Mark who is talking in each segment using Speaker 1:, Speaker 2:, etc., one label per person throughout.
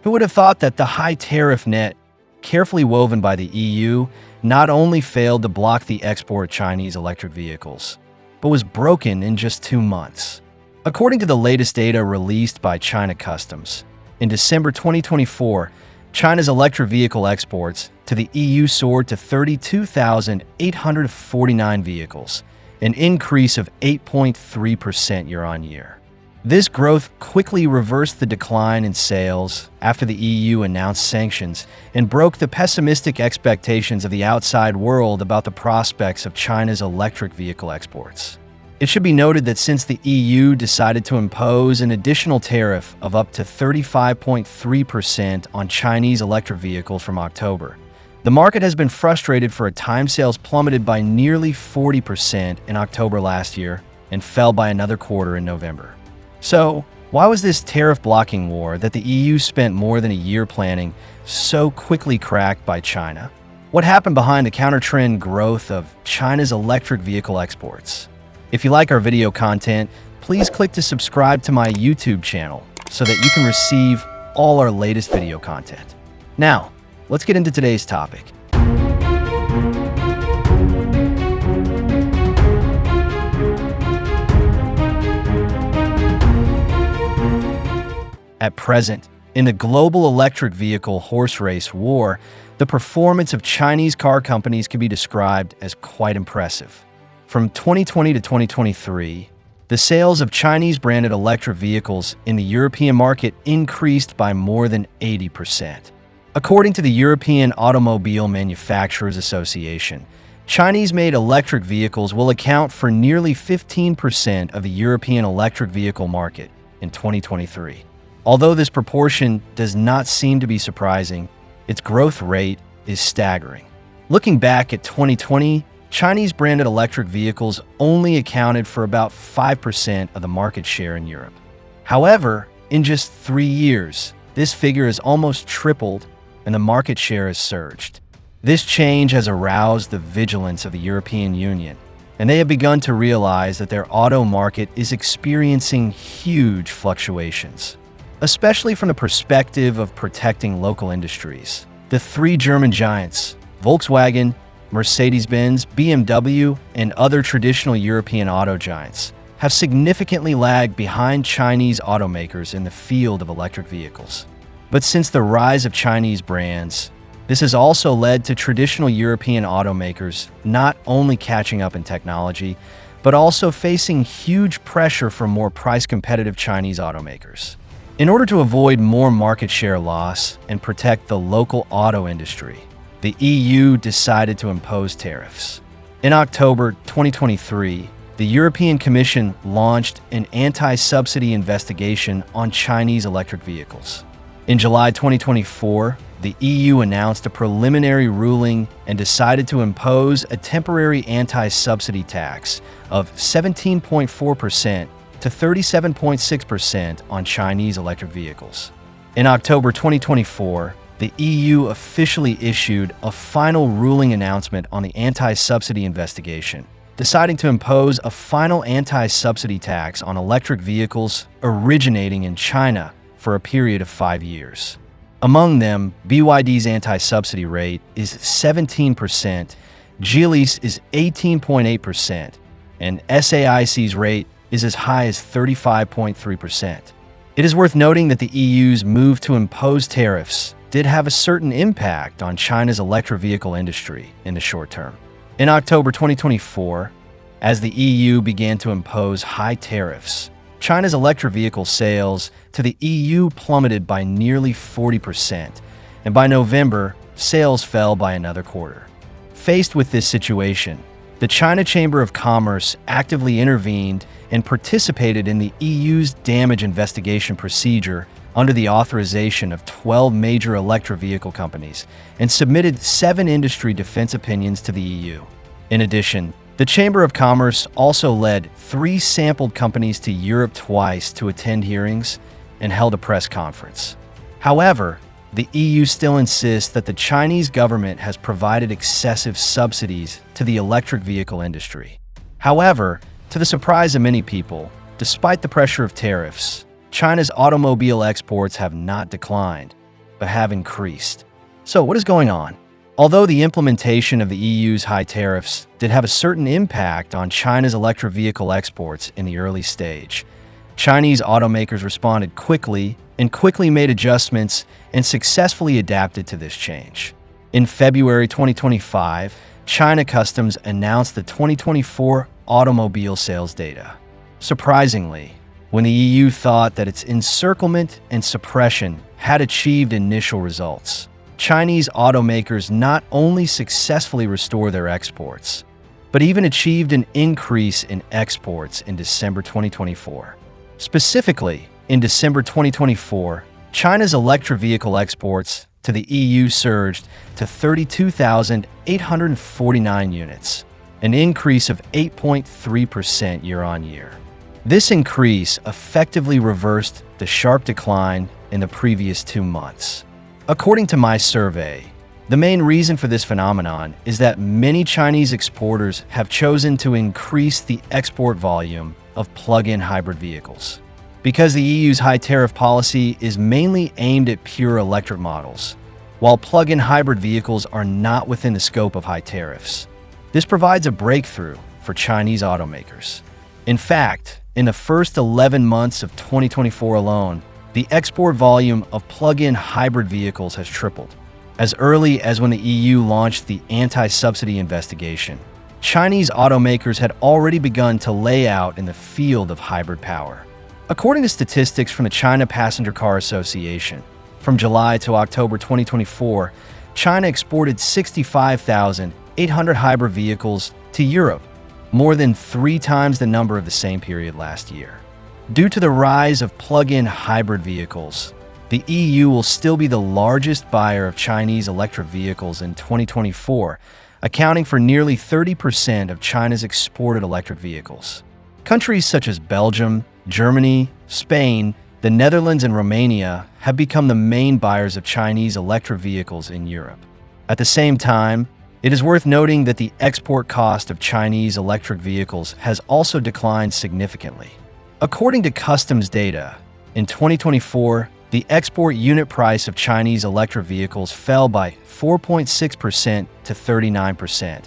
Speaker 1: Who would have thought that the high tariff net, carefully woven by the EU, not only failed to block the export of Chinese electric vehicles, but was broken in just 2 months? According to the latest data released by China Customs, in December 2024, China's electric vehicle exports to the EU soared to 32,849 vehicles, an increase of 8.3% year-on-year. This growth quickly reversed the decline in sales after the EU announced sanctions and broke the pessimistic expectations of the outside world about the prospects of China's electric vehicle exports. It should be noted that since the EU decided to impose an additional tariff of up to 35.3% on Chinese electric vehicles from October, the market has been frustrated for a time sales plummeted by nearly 40% in October last year and fell by another quarter in November. So, why was this tariff-blocking war that the EU spent more than a year planning so quickly cracked by China? What happened behind the counter-trend growth of China's electric vehicle exports? If you like our video content, please click to subscribe to my YouTube channel so that you can receive all our latest video content. Now, let's get into today's topic. At present, in the global electric vehicle horse race war, the performance of Chinese car companies can be described as quite impressive. From 2020 to 2023, the sales of Chinese-branded electric vehicles in the European market increased by more than 80%. According to the European Automobile Manufacturers Association, Chinese-made electric vehicles will account for nearly 15% of the European electric vehicle market in 2023. Although this proportion does not seem to be surprising, its growth rate is staggering. Looking back at 2020, Chinese-branded electric vehicles only accounted for about 5% of the market share in Europe. However, in just 3 years, this figure has almost tripled and the market share has surged. This change has aroused the vigilance of the European Union, and they have begun to realize that their auto market is experiencing huge fluctuations. Especially from the perspective of protecting local industries. The 3 German giants, Volkswagen, Mercedes-Benz, BMW, and other traditional European auto giants, have significantly lagged behind Chinese automakers in the field of electric vehicles. But since the rise of Chinese brands, this has also led to traditional European automakers not only catching up in technology, but also facing huge pressure from more price-competitive Chinese automakers. In order to avoid more market share loss and protect the local auto industry, the EU decided to impose tariffs. In October 2023, the European Commission launched an anti-subsidy investigation on Chinese electric vehicles. In July 2024, the EU announced a preliminary ruling and decided to impose a temporary anti-subsidy tax of 17.4% to 37.6% on Chinese electric vehicles. In October 2024, the EU officially issued a final ruling announcement on the anti-subsidy investigation, deciding to impose a final anti-subsidy tax on electric vehicles originating in China for a period of 5 years. Among them, BYD's anti-subsidy rate is 17%, Geely's is 18.8%, and SAIC's rate is as high as 35.3%. It is worth noting that the EU's move to impose tariffs did have a certain impact on China's electric vehicle industry in the short term. In October 2024, as the EU began to impose high tariffs, China's electric vehicle sales to the EU plummeted by nearly 40%, and by November, sales fell by another quarter. Faced with this situation, the China Chamber of Commerce actively intervened and participated in the EU's damage investigation procedure under the authorization of 12 major electric vehicle companies and submitted 7 industry defense opinions to the EU. In addition, the Chamber of Commerce also led 3 sampled companies to Europe twice to attend hearings and held a press conference. However, the EU still insists that the Chinese government has provided excessive subsidies to the electric vehicle industry. However, to the surprise of many people, despite the pressure of tariffs, China's automobile exports have not declined, but have increased. So what is going on? Although the implementation of the EU's high tariffs did have a certain impact on China's electric vehicle exports in the early stage, Chinese automakers responded quickly and quickly made adjustments and successfully adapted to this change. In February 2025, China Customs announced the 2024 automobile sales data. Surprisingly, when the EU thought that its encirclement and suppression had achieved initial results, Chinese automakers not only successfully restored their exports, but even achieved an increase in exports in December 2024. Specifically, in December 2024, China's electric vehicle exports to the EU surged to 32,849 units, an increase of 8.3% year-on-year. This increase effectively reversed the sharp decline in the previous 2 months. According to my survey, the main reason for this phenomenon is that many Chinese exporters have chosen to increase the export volume of plug-in hybrid vehicles. Because the EU's high tariff policy is mainly aimed at pure electric models, while plug-in hybrid vehicles are not within the scope of high tariffs. This provides a breakthrough for Chinese automakers. In fact, in the first 11 months of 2024 alone, the export volume of plug-in hybrid vehicles has tripled. As early as when the EU launched the anti-subsidy investigation, Chinese automakers had already begun to lay out in the field of hybrid power. According to statistics from the China Passenger Car Association, from July to October 2024, China exported 65,800 hybrid vehicles to Europe, more than 3 times the number of the same period last year. Due to the rise of plug-in hybrid vehicles, the EU will still be the largest buyer of Chinese electric vehicles in 2024, accounting for nearly 30% of China's exported electric vehicles. Countries such as Belgium, Germany, Spain, the Netherlands, and Romania have become the main buyers of Chinese electric vehicles in Europe. At the same time, it is worth noting that the export cost of Chinese electric vehicles has also declined significantly. According to customs data, in 2024, the export unit price of Chinese electric vehicles fell by 4.6% to 39%,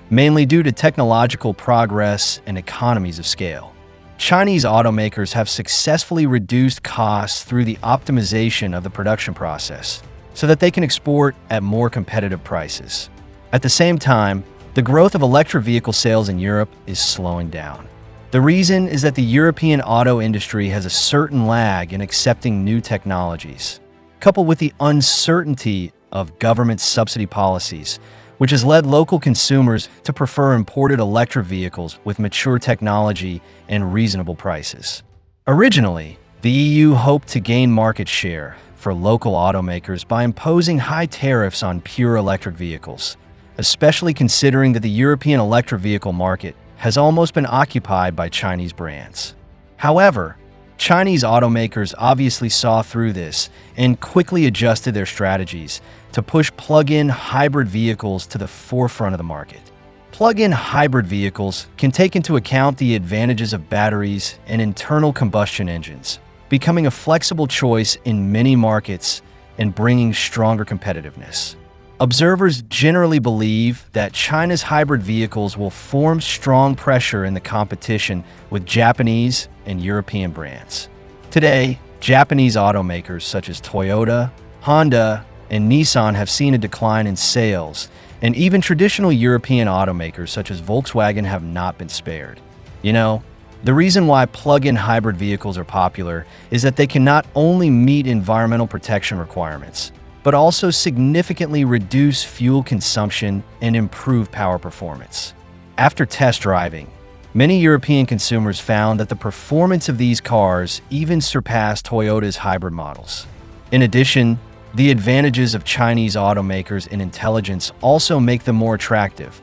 Speaker 1: mainly due to technological progress and economies of scale. Chinese automakers have successfully reduced costs through the optimization of the production process so that they can export at more competitive prices. At the same time, the growth of electric vehicle sales in Europe is slowing down. The reason is that the European auto industry has a certain lag in accepting new technologies, coupled with the uncertainty of government subsidy policies, which has led local consumers to prefer imported electric vehicles with mature technology and reasonable prices. Originally, the EU hoped to gain market share for local automakers by imposing high tariffs on pure electric vehicles, especially considering that the European electric vehicle market has almost been occupied by Chinese brands. However, Chinese automakers obviously saw through this and quickly adjusted their strategies to push plug-in hybrid vehicles to the forefront of the market. Plug-in hybrid vehicles can take into account the advantages of batteries and internal combustion engines, becoming a flexible choice in many markets and bringing stronger competitiveness. Observers generally believe that China's hybrid vehicles will form strong pressure in the competition with Japanese and European brands. Today, Japanese automakers such as Toyota, Honda, and Nissan have seen a decline in sales, and even traditional European automakers such as Volkswagen have not been spared. You know, the reason why plug-in hybrid vehicles are popular is that they can not only meet environmental protection requirements, but also significantly reduce fuel consumption and improve power performance. After test driving, many European consumers found that the performance of these cars even surpassed Toyota's hybrid models. In addition, the advantages of Chinese automakers in intelligence also make them more attractive,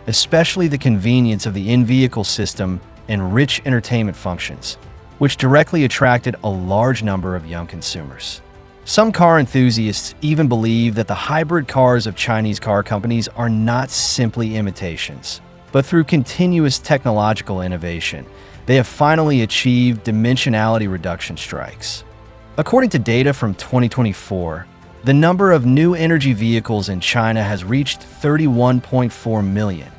Speaker 1: especially the convenience of the in-vehicle system and rich entertainment functions, which directly attracted a large number of young consumers. Some car enthusiasts even believe that the hybrid cars of Chinese car companies are not simply imitations, but through continuous technological innovation, they have finally achieved dimensionality reduction strikes. According to data from 2024, the number of new energy vehicles in China has reached 31.4 million,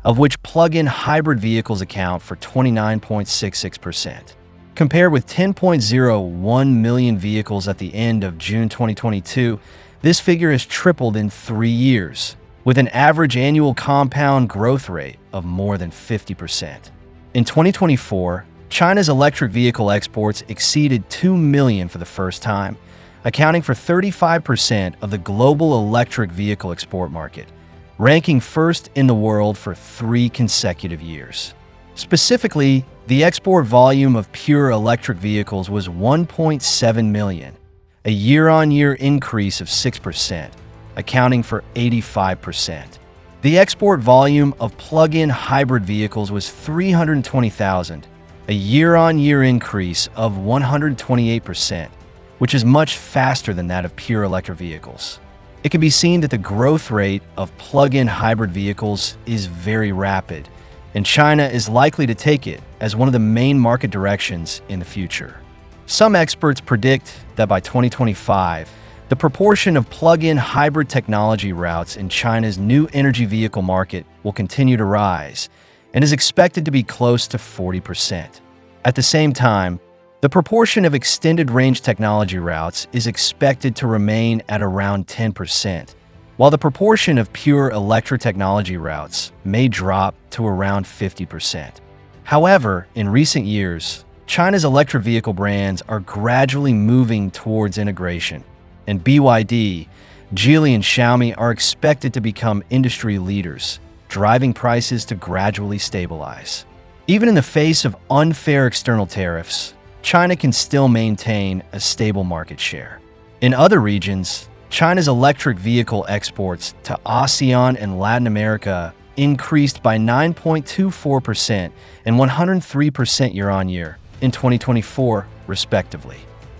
Speaker 1: of which plug-in hybrid vehicles account for 29.66%. Compared with 10.01 million vehicles at the end of June 2022, this figure has tripled in 3 years, with an average annual compound growth rate of more than 50%. In 2024, China's electric vehicle exports exceeded 2 million for the first time, accounting for 35% of the global electric vehicle export market, ranking first in the world for 3 consecutive years. Specifically, the export volume of pure electric vehicles was 1.7 million, a year-on-year increase of 6%, accounting for 85%. The export volume of plug-in hybrid vehicles was 320,000, a year-on-year increase of 128%, which is much faster than that of pure electric vehicles. It can be seen that the growth rate of plug-in hybrid vehicles is very rapid, and China is likely to take it as one of the main market directions in the future. Some experts predict that by 2025, the proportion of plug-in hybrid technology routes in China's new energy vehicle market will continue to rise and is expected to be close to 40%. At the same time, the proportion of extended-range technology routes is expected to remain at around 10%, while the proportion of pure electric technology routes may drop to around 50%. However, in recent years, China's electric vehicle brands are gradually moving towards integration, and BYD, Geely, and Xiaomi are expected to become industry leaders, driving prices to gradually stabilize. Even in the face of unfair external tariffs, China can still maintain a stable market share. In other regions, China's electric vehicle exports to ASEAN and Latin America increased by 9.24% and 103% year-on-year in 2024, respectively.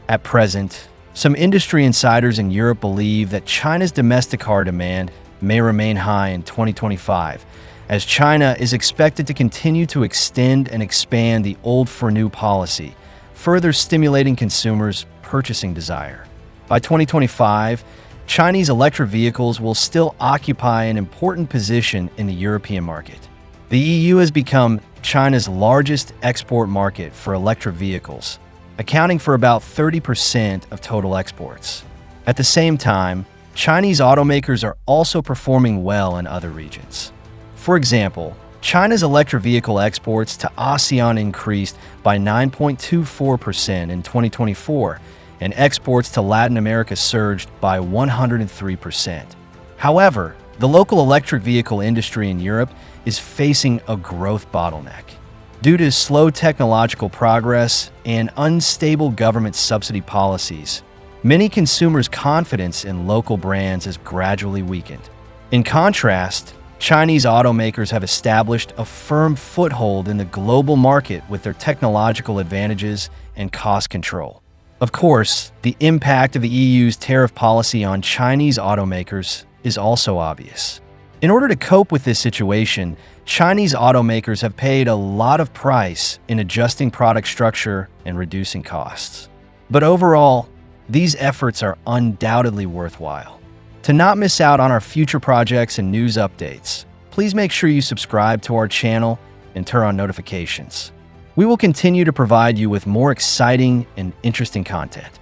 Speaker 1: At present, some industry insiders in Europe believe that China's domestic car demand may remain high in 2025, as China is expected to continue to extend and expand the old for new policy, further stimulating consumers' purchasing desire. By 2025, Chinese electric vehicles will still occupy an important position in the European market. The EU has become China's largest export market for electric vehicles, accounting for about 30% of total exports. At the same time, Chinese automakers are also performing well in other regions. For example, China's electric vehicle exports to ASEAN increased by 9.24% in 2024, and exports to Latin America surged by 103%. However, the local electric vehicle industry in Europe is facing a growth bottleneck. Due to slow technological progress and unstable government subsidy policies, many consumers' confidence in local brands has gradually weakened. In contrast, Chinese automakers have established a firm foothold in the global market with their technological advantages and cost control. Of course, the impact of the EU's tariff policy on Chinese automakers is also obvious. In order to cope with this situation, Chinese automakers have paid a lot of price in adjusting product structure and reducing costs. But overall, these efforts are undoubtedly worthwhile. To not miss out on our future projects and news updates, please make sure you subscribe to our channel and turn on notifications. We will continue to provide you with more exciting and interesting content.